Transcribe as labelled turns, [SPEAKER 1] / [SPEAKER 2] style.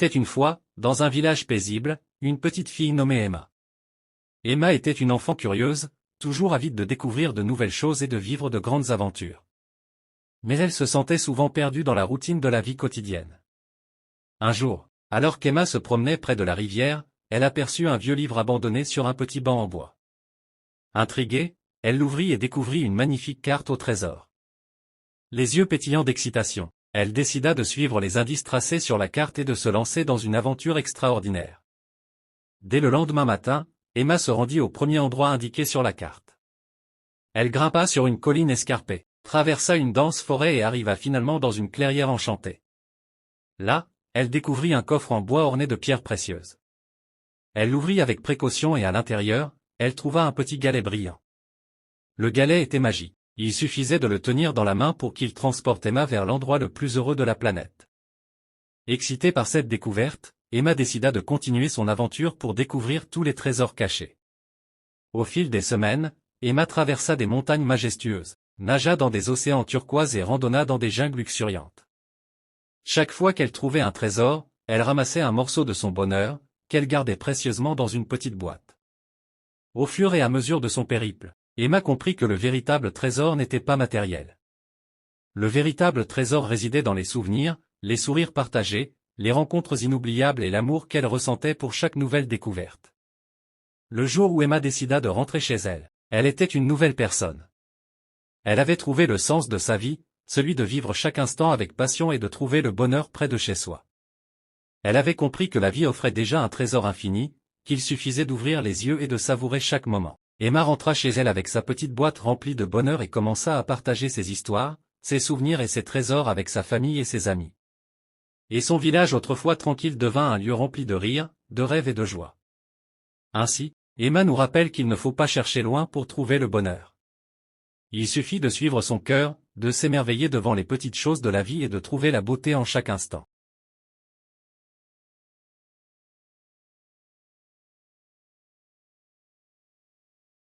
[SPEAKER 1] Était une fois, dans un village paisible, une petite fille nommée Emma. Emma était une enfant curieuse, toujours avide de découvrir de nouvelles choses et de vivre de grandes aventures. Mais elle se sentait souvent perdue dans la routine de la vie quotidienne. Un jour, alors qu'Emma se promenait près de la rivière, elle aperçut un vieux livre abandonné sur un petit banc en bois. Intriguée, elle l'ouvrit et découvrit une magnifique carte au trésor. Les yeux pétillants d'excitation, elle décida de suivre les indices tracés sur la carte et de se lancer dans une aventure extraordinaire. Dès le lendemain matin, Emma se rendit au premier endroit indiqué sur la carte. Elle grimpa sur une colline escarpée, traversa une dense forêt et arriva finalement dans une clairière enchantée. Là, elle découvrit un coffre en bois orné de pierres précieuses. Elle l'ouvrit avec précaution et à l'intérieur, elle trouva un petit galet brillant. Le galet était magique. Il suffisait de le tenir dans la main pour qu'il transporte Emma vers l'endroit le plus heureux de la planète. Excitée par cette découverte, Emma décida de continuer son aventure pour découvrir tous les trésors cachés. Au fil des semaines, Emma traversa des montagnes majestueuses, nagea dans des océans turquoises et randonna dans des jungles luxuriantes. Chaque fois qu'elle trouvait un trésor, elle ramassait un morceau de son bonheur, qu'elle gardait précieusement dans une petite boîte. Au fur et à mesure de son périple, Emma comprit que le véritable trésor n'était pas matériel. Le véritable trésor résidait dans les souvenirs, les sourires partagés, les rencontres inoubliables et l'amour qu'elle ressentait pour chaque nouvelle découverte. Le jour où Emma décida de rentrer chez elle, elle était une nouvelle personne. Elle avait trouvé le sens de sa vie, celui de vivre chaque instant avec passion et de trouver le bonheur près de chez soi. Elle avait compris que la vie offrait déjà un trésor infini, qu'il suffisait d'ouvrir les yeux et de savourer chaque moment. Emma rentra chez elle avec sa petite boîte remplie de bonheur et commença à partager ses histoires, ses souvenirs et ses trésors avec sa famille et ses amis. Et son village autrefois tranquille devint un lieu rempli de rires, de rêves et de joie. Ainsi, Emma nous rappelle qu'il ne faut pas chercher loin pour trouver le bonheur. Il suffit de suivre son cœur, de s'émerveiller devant les petites choses de la vie et de trouver la beauté en chaque instant.